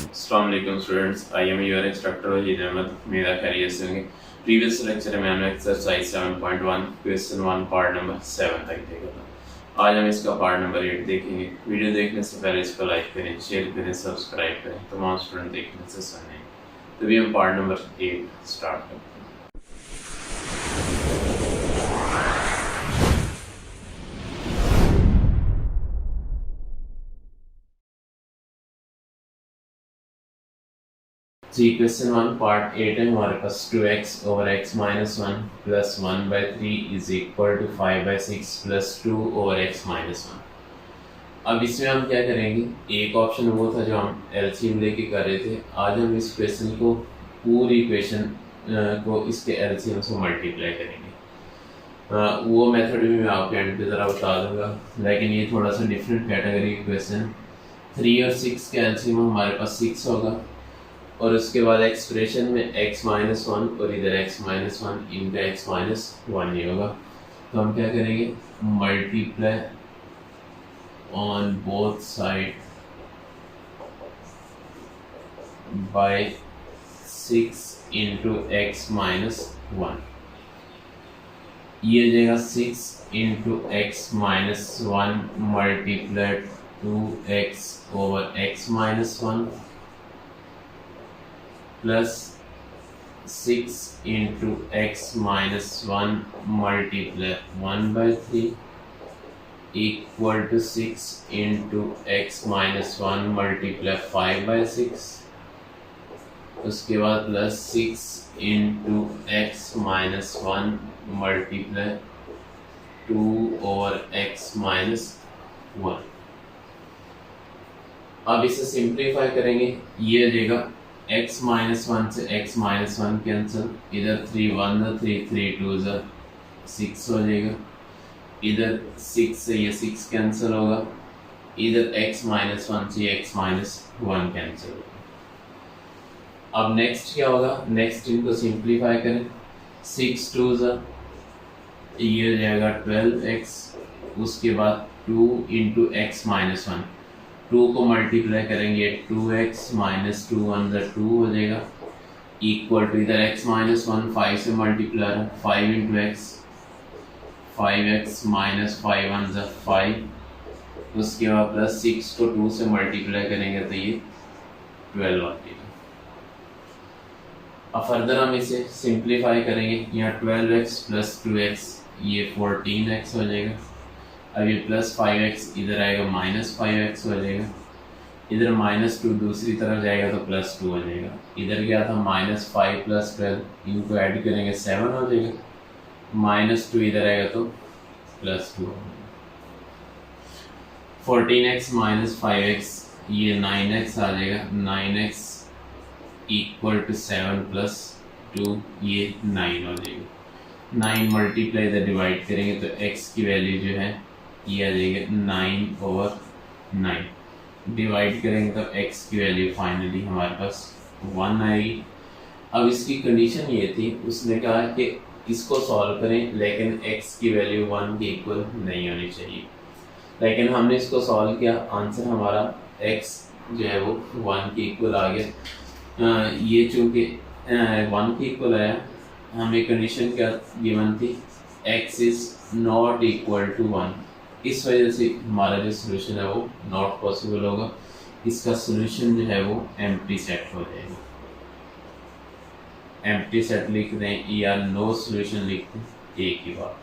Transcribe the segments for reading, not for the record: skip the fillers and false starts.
अस्सलाम वालेकुम students, I am your instructor Waheed Ahmed. मेरा खैरियत से होंगे। प्रीवियस लेक्चर में हमने एक्सरसाइज 7.1 क्वेश्चन 1 पार्ट नंबर 7 तक देखा था। आज हम इसका पार्ट नंबर 8 देखेंगे। वीडियो देखने से पहले इसको लाइक करें, शेयर करें, सब्सक्राइब करें, तमाम स्टूडेंट देखने से सुनें। तो भी हम पार्ट नंबर 8 स्टार्ट करते हैं। जी, क्वेश्चन 1 पार्ट 8 है हमारे पास। 2x over x minus 1 plus 1/3 is equal to 5/6 plus 2 over x minus 1। अब इसमें हम क्या करेंगे, एक ऑप्शन वो था जो हम एलसीएम लेके कर रहे थे। आज हम इस क्वेश्चन को पूरी इक्वेशन को इसके एलसीएम से मल्टीप्लाई करेंगे। वो मेथड भी मैं आपके एंड पे ज़रा बता दूंगा, लेकिन ये थोड़ा सा डिफरेंट कैटेगरी का क्वेश्चन। 3 और 6 के एलसीएम हमारे पास 6 होगा और उसके बाद एक्सप्रेशन में x माइनस 1 और इधर x माइनस 1 इनका x माइनस 1 ही होगा। तो हम क्या करेंगे, multiply on both side by 6 into X minus 1। ये हो जाएगा 6 into X minus 1 multiply 2x over x minus 1 plus 6 into X minus 1 multiply 1/3 equal to 6 into X minus 1 multiply 5/6। उसके बाद plus 6 into X minus 1 multiply 2 over X minus 1। अब इसे simplify करेंगे, ये हो जाएगा x माइनस 1 से x माइनस 1 कैंसिल, इधर 3 1 3 3 2 6 हो जाएगा, इधर 6 से ये 6 कैंसिल होगा, इधर x माइनस 1 से x माइनस 1 कैंसिल होगा। अब नेक्स्ट क्या होगा, नेक्स्ट इनको सिंप्लीफाई करें। 6 2 ये हो जाएगा 12x, उसके बाद 2 इंटू एक्स माइनस 1, 2 को मल्टीप्लाई करेंगे 2x माइनस 2 1 2 हो जाएगा, इक्वल टू इधर x माइनस 1 5 से मल्टीप्लाई है 5 इंटू एक्स, 5x माइनस 5 1 5। उसके बाद प्लस 6 को 2 से मल्टीप्लाई करेंगे तो ये 12 आ जाएगा। अब फर्दर हम इसे सिंप्लीफाई करेंगे, यहाँ 12x प्लस 2x ये 14x हो जाएगा। अब ये प्लस 5x इधर आएगा माइनस 5x हो जाएगा, इधर माइनस 2 दूसरी तरफ जाएगा तो प्लस 2 हो जाएगा। इधर क्या था माइनस 5 प्लस 12, इनको ऐड करेंगे 7 हो जाएगा, माइनस 2 इधर आएगा तो प्लस 2 हो जाएगा। 14x माइनस 5x ये 9x आ जाएगा, 9x इक्वल टू 7 प्लस 2 ये 9 हो जाएगा। 9 मल्टीप्लाई इधर डिवाइड करेंगे तो x की वैल्यू जो है ये आ जाएगा 9 ओवर 9। डिवाइड करेंगे तो x की वैल्यू फाइनली हमारे पास 1 आएगी। अब इसकी कंडीशन ये थी, उसने कहा कि इसको सॉल्व करें लेकिन x की वैल्यू 1 के इक्वल नहीं होनी चाहिए। लेकिन हमने इसको सॉल्व किया, आंसर हमारा x जो है वो 1 के इक्वल आ गया। ये चूँकि 1 के इक्वल आया, हमें कंडीशन क्या गिवन थी, x is not equal to 1। इस वजह से हमारा जो सोल्यूशन है वो नॉट पॉसिबल होगा। इसका सोल्यूशन जो है वो एम्प्टी सेट हो जाएगा। एम्प्टी सेट लिख दें या नो सोल्यूशन लिख दें, एक ही बात,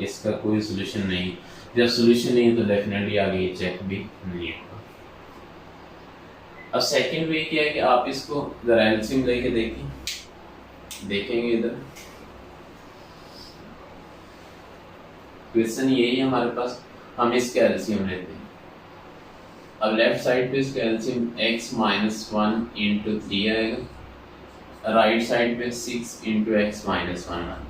इसका कोई सोल्यूशन नहीं। जब सोल्यूशन नहीं है तो डेफिनेटली आगे ये चेक भी नहीं होगा। अब सेकंड वे क्या है कि आप इसको जरा एलसीएम लेके देखेंगे। इधर क्वेश्चन यही है हमारे पास, हम इसका एलसीएम लेते हैं। अब लेफ्ट साइड पे इसका एलसीएम x माइनस 1 इंटू 3 आएगा, राइट साइड पे 6 इंटू एक्स माइनस 1 आएगा।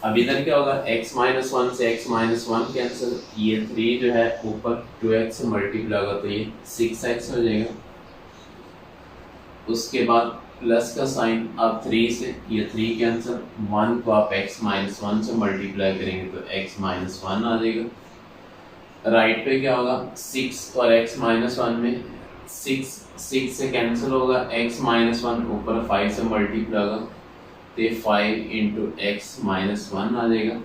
अब इधर क्या होगा, x माइनस 1 से x माइनस 1 कैंसिल, ये 3 जो है ऊपर 2x से मल्टीप्लाई होगा तो ये 6x हो जाएगा। उसके बाद प्लस का साइन अब 3 से ये 3 कैंसिल, 1 को आप x माइनस 1 से मल्टीप्लाई करेंगे तो x माइनस 1 आ जाएगा। राइट पे क्या होगा, 6 और x माइनस 1 में 6 से कैंसिल होगा, x माइनस 1 ऊपर 5 से मल्टीप्लाई होगा तो 5 इंटू एक्स माइनस 1 आ जाएगा।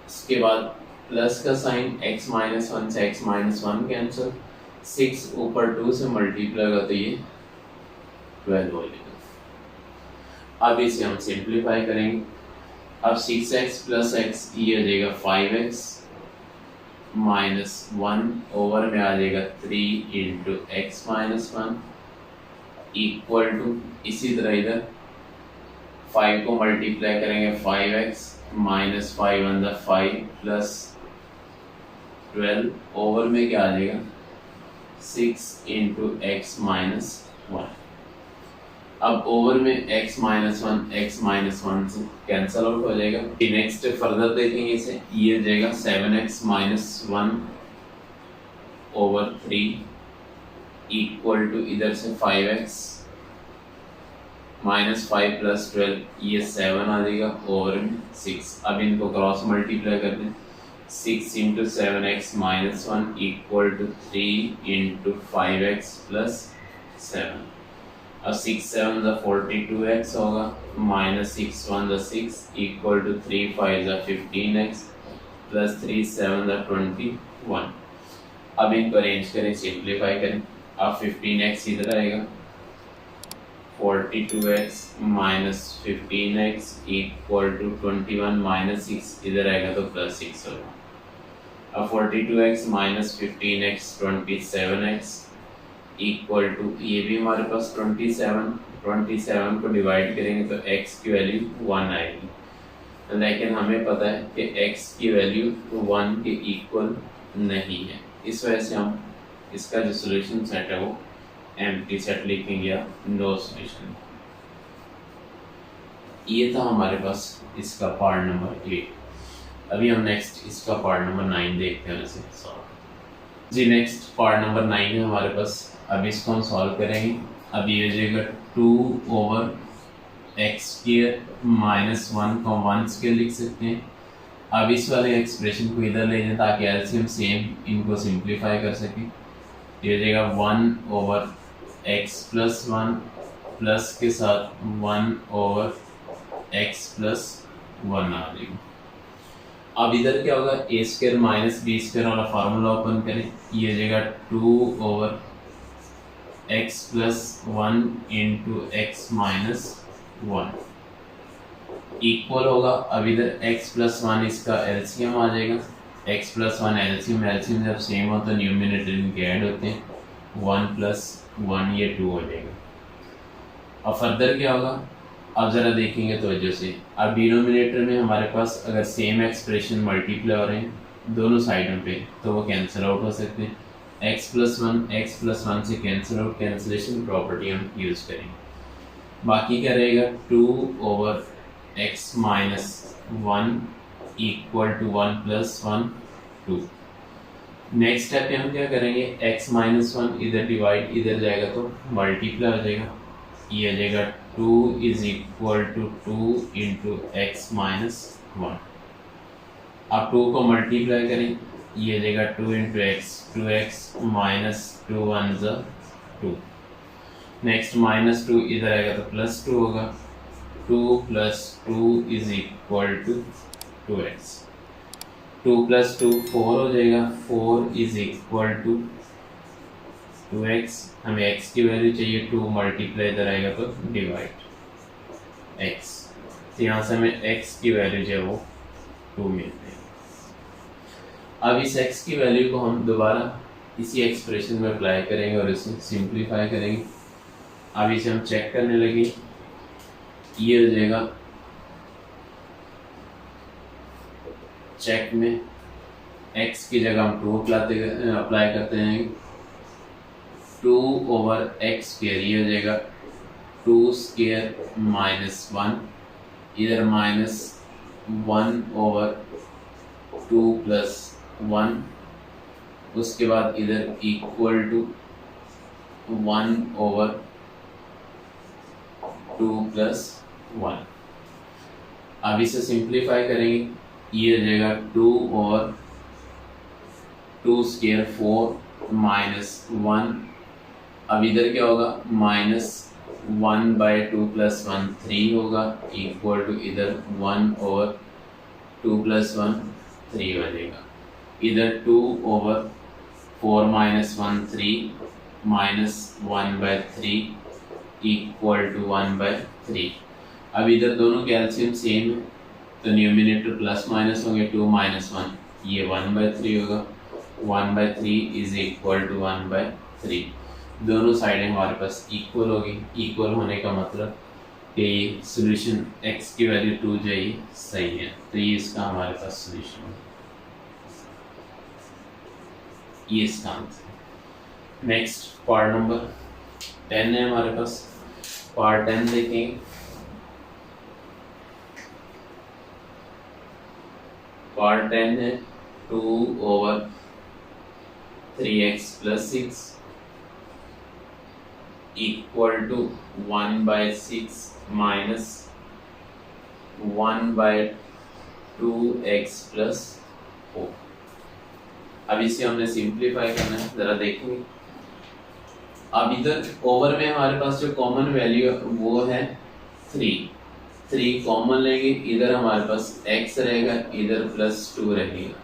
इसके बाद प्लस का साइन x माइनस 1 से x माइनस 1 कैंसिल, 6 ऊपर 2 से मल्टीप्लाई होगा तो ये 12 हो जाएगा। अब इसे हम सिंप्लीफाई करेंगे। अब 6x प्लस x ये हो जाएगा 5x माइनस 1 ओवर में आ जाएगा 3 into X minus 1 equal to, इसी तरह इधर 5 को मल्टीप्लाई करेंगे 5x माइनस 5 वन द 5 प्लस 12 ओवर में क्या आ जाएगा 6 इंटू एक्स माइनस 1। अब ओवर में x माइनस 1 से कैंसल आउट हो जाएगा। नेक्स्ट फर्दर देखेंगे इसे, ये हो जाएगा 7x minus 1 over 3 equal to इधर से 5x माइनस 5 प्लस 12 ये 7 आ जाएगा ओवर में 6। अब इनको क्रॉस मल्टीप्लाई करते हैं, 6 into 7x minus 1 equal to 3 into 5x plus 7। अब 6 7 द 42x होगा माइनस 6 1 द 6 इक्वल टू 3 5 द 15x प्लस 3 7 द 21। अब इनको अरेंज करें, सिंप्लीफाई करें। अब 15x इधर आएगा, 42x minus 15x equal to 21 minus 6 इधर आएगा तो प्लस 6 होगा। अब 42x minus 15x 27x equal to, ये भी हमारे पास 27 को डिवाइड करेंगे तो x की वैल्यू 1 आएगी, लेकिन हमें पता है कि x की वैल्यू 1 के इक्वल नहीं है। इस वजह से हम इसका जो सॉल्यूशन सेट है वो एम्प्टी सेट लिखेंगे या नो सॉल्यूशन। ये था हमारे पास इसका पार्ट नंबर 8। अभी हम नेक्स्ट इसका पार्ट नंबर 9 देखते हैं वैसे सॉल्व जी। नेक्स्ट पार्ट नंबर 9 है हमारे पास। अब इसको हम सॉल्व करेंगे। अब ये हो जाएगा 2 ओवर एक्स स्क्वायर माइनस 1 को 1 स्क्वायर लिख सकते हैं। अब इस वाले एक्सप्रेशन को इधर ले जाए ताकि एलसीएम सेम इनको सिंप्लीफाई कर सकें। ये हो जाएगा 1 ओवर एक्स प्लस 1 प्लस के साथ 1 ओवर एक्स प्लस 1 आ जाएगा। अब इधर क्या होगा, ए स्क्वायर माइनस बी स्क्वायर वाला फार्मूला ओपन करें। ये हो जाएगा 2 over x plus 1 into X minus 1 equal होगा। अब इधर x प्लस 1 इसका एलसीएम आ जाएगा। x प्लस 1 एलसीएम जब सेम हो तो न्यूमिनेटर इनके ऐड होते हैं, 1 प्लस 1 ये 2 हो जाएगा। अब फर्दर क्या होगा, अब ज़रा देखेंगे तो वजह से अब डिनोमिनेटर में हमारे पास अगर सेम एक्सप्रेशन मल्टीप्लाई हो रहे हैं दोनों साइडों पे तो वो कैंसिल आउट हो सकते हैं। x प्लस 1 से कैंसिल आउट, कैंसिलेशन प्रॉपर्टी हम यूज़ करेंगे। बाकी क्या रहेगा 2 over x minus 1 equal to 1 plus 1 2। Next step पे हम क्या करेंगे, x माइनस 1 इधर डिवाइड इधर जाएगा तो मल्टीप्लाई हो जाएगा। ये आ जाएगा 2 is equal to 2 into X minus 1। अब 2 को मल्टीप्लाई करें, ये आ जाएगा 2 इंटू एक्स, 2x माइनस 2 1 ज़ा 2। नेक्स्ट माइनस 2 इधर आएगा तो प्लस 2 होगा। 2 plus 2 is equal to 2x। 2 plus 2 4 हो जाएगा। 4 इज इक्वल टू 2x। हमें x की वैल्यू चाहिए, 2 मल्टीप्लाई इधर आएगा तो डिवाइड x। तो यहाँ से हमें x की वैल्यू जो है वो 2 मिलती है। अब इस x की वैल्यू को हम दोबारा इसी एक्सप्रेशन में अप्लाई करेंगे और इसे सिंप्लीफाई करेंगे। अब इसे हम चेक करने लगे, ये हो जाएगा चेक में x की जगह हम 2 अप्लाई करते हैं। 2 ओवर एक्स स्क्वायर, ये हो जाएगा 2 स्क्वायर माइनस 1, इधर माइनस 1 ओवर 2 प्लस 1, उसके बाद इधर इक्वल टू 1 ओवर 2 प्लस 1। अब इसे सिंप्लीफाई करेंगे, ये हो जाएगा 2 और 2 स्क्वायर 4 माइनस 1। अब इधर क्या होगा, माइनस 1/2 प्लस 1 3 होगा, इक्वल टू इधर 1 ओवर 2 प्लस 1 3 हो जाएगा। इधर 2 over 4 minus 1 3 minus 1/3 equal to 1/3। अब इधर दोनों के एलसीएम सेम है, तो न्यूमिनेटर प्लस माइनस होंगे, 2 माइनस 1 ये 1/3 होगा, 1/3 इज इक्वल टू 1/3। दोनों साइडें हमारे पास इक्वल होगी। इक्वल होने का मतलब कि सोल्यूशन x की वैल्यू 2 जो है सही है, तो ये इसका हमारे पास सोल्यूशन है, ये इसका आंसर। नेक्स्ट पार्ट नंबर 10 है हमारे पास। पार्ट 10 देखेंगे। पार्ट 10 है 2 over 3x plus 6 equal to 1/6 minus 1/2x plus 4। अब इसे हमने सिंप्लीफाई करना है, जरा देखेंगे। अब इधर ओवर में हमारे पास जो कॉमन वैल्यू है वो है 3 कॉमन लेंगे, इधर हमारे पास x रहेगा, इधर प्लस 2 रहेगा,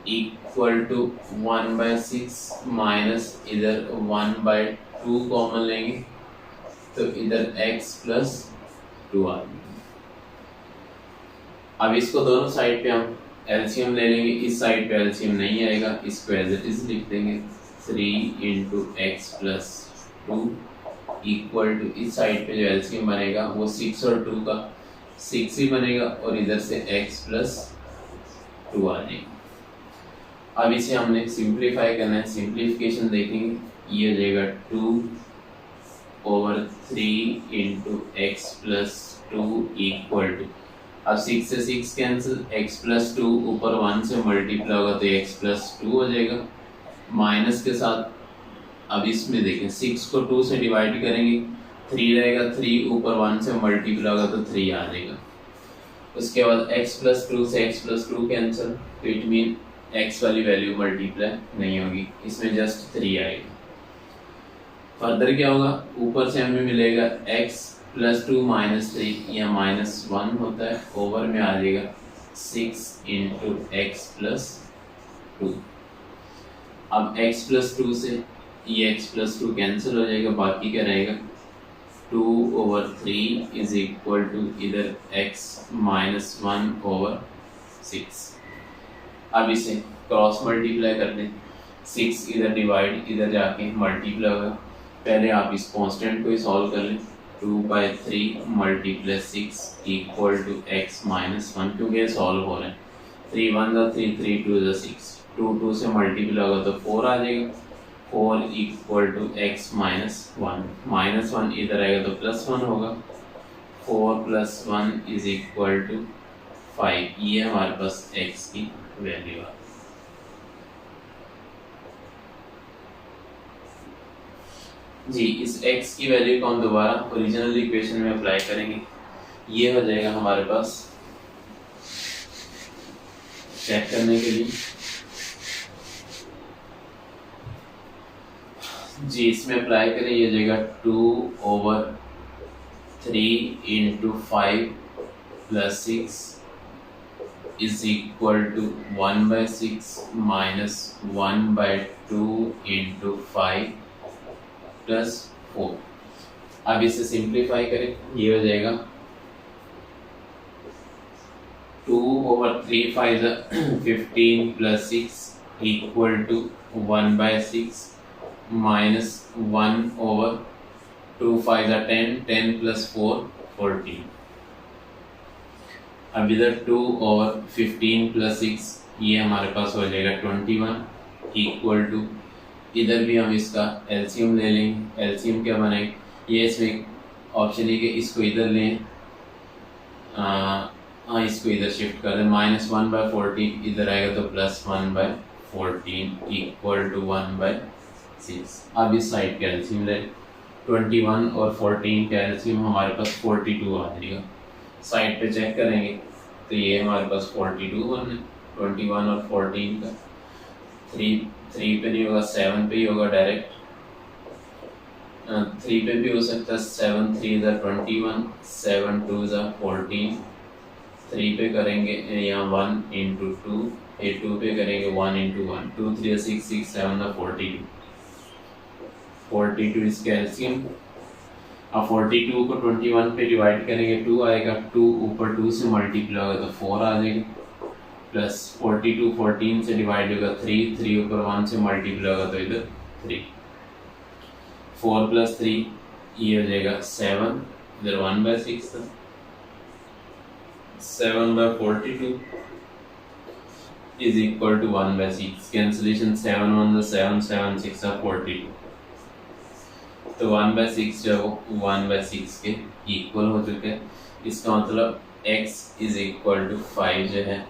इक्वल टू 1/6 माइनस इधर 1/2 कॉमन लेंगे, तो इधर x प्लस 2 आ गया। अब इसको दोनों साइड पे हम एलसीएम ले लेंगे, इस साइड पे एलसीएम नहीं आएगा, इसको एज इट इज लिख देंगे, 3 into X plus 2 equal to इस साइड पे जो एलसीएम बनेगा वो 6 और 2 का 6 ही बनेगा, और इधर से x प्लस 2 आ जाएगा। अब इसे हमने सिंप्लीफाई करना है, सिंप्लीफिकेशन देखेंगे, ये हो जाएगा 2 over 3 into X plus 2 equal to, अब 6 से 6 कैंसिल, x प्लस 2 ऊपर 1 से मल्टीप्लाई होगा तो x प्लस 2 हो जाएगा, माइनस के साथ। अब इसमें देखें 6 को 2 से डिवाइड करेंगे, 3 रहेगा, 3 ऊपर 1 से मल्टीप्लाई होगा तो 3 आ जाएगा। उसके बाद x प्लस 2 से x प्लस 2 कैंसिल, तो इट मीन x वाली वैल्यू मल्टीप्लाई नहीं होगी, इसमें जस्ट 3 आएगा। फर्दर क्या होगा, ऊपर से हमें मिलेगा x प्लस 2 माइनस 3 या माइनस 1 होता है, ओवर में आ जाएगा 6 इंटू एक्स प्लस 2। अब x प्लस 2 से ये x प्लस 2 कैंसिल हो जाएगा, बाकी क्या रहेगा 2 ओवर 3 इज इक्वल टू इधर x माइनस 1 ओवर 6। अब इसे क्रॉस मल्टीप्लाई कर दें, 6 इधर डिवाइड इधर जाके मल्टीप्लाई होगा। पहले आप इस कांस्टेंट को ही सॉल्व कर लें, 2/3 multiply 6 equal to x minus 1, क्योंकि ये सॉल्व हो रहे हैं, 3 1 3 3 2 6, 2 2 से मल्टीप्लाई होगा तो 4 आ जाएगा, 4 equal to x minus 1, minus 1 इधर आएगा तो प्लस 1 होगा, 4 प्लस 1 इज इक्वल टू 5। ये हमारे पास x की वैल्यू है। जी, इस x की वैल्यू को हम दोबारा ओरिजिनल इक्वेशन में अप्लाई करेंगे, ये हो जाएगा हमारे पास, चेक करने के लिए जी इसमें अप्लाई करें, ये हो जाएगा 2 over 3 into 5 plus 6 is equal to 1/6 minus 1/2 into 5 plus 4। अब इसे सिंप्लीफाई करें, ये हो जाएगा 2 over 3 5 15 plus 6 equal to 1/6 minus 1 over 2 5 10 10 plus 4 14। अब इधर 2 ओवर 15 प्लस 6 ये हमारे पास हो जाएगा 21 इक्वल टू, इधर भी हम इसका एलसीएम ले लेंगे। एलसीएम क्या बनाएंगे, ये इसमें ऑप्शन है कि इसको इधर लें, हाँ इसको इधर शिफ्ट कर दें, -1/14 इधर आएगा तो +1/14 इक्वल टू 1/6। अब इस साइड का एलसीएम ले, 21 और 14 का एलसीएम हमारे पास 42 आ जाएगा। साइड पे चेक करेंगे तो ये हमारे पास 42 बन है 21 और 14 का। 3 पे नहीं होगा, 7 पे ही होगा डायरेक्ट। 3 पे भी हो सकता है, 7 3 ज़ा 21, 7 2 ज़ा 14। 3 पे करेंगे यहाँ 1 इंटू 2, 2 पे करेंगे 1 इंटू 1, 2 3 6 6 7 ज़ा 42। 42 इसका एलसीएम। अब 42 को 21 पे डिवाइड करेंगे 2 आएगा, 2 ऊपर 2 से मल्टीप्लाई होगा तो 4 आ जाएगा, प्लस 42 14 से डिवाइड होगा 3, 3 ऊपर 1 से मल्टीप्लाई होगा तो इधर 3, 4 प्लस 3 ये हो जाएगा 7, इधर 1/6 था, 7/42 इज इक्वल टू 1/6। कैंसिलेशन 7 1 7 7 6 42, तो 1/6 जो है वो 1/6 के इक्वल हो चुके हैं। इसका मतलब x इज इक्वल टू 5 जो है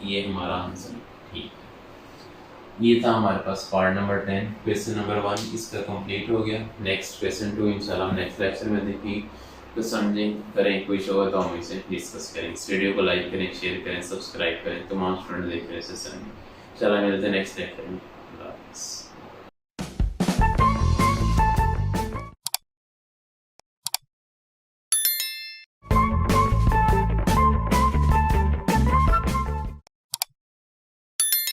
ये हमारा आंसर ठीक है। ये था हमारे पास पार्ट नंबर 10। क्वेश्चन नंबर 1 इसका कंप्लीट हो गया। नेक्स्ट क्वेश्चन 2 इंशाल्लाह हम नेक्स्ट लेक्चर में देखेंगे। तो समझें, करें, कोई शो हो तो हम इसे डिस्कस करें। इस वीडियो को लाइक करें, शेयर करें, सब्सक्राइब करें, तमाम स्टूडेंट देख रहे हैं। चला मिलते हैं नेक्स्ट लेक्चर में।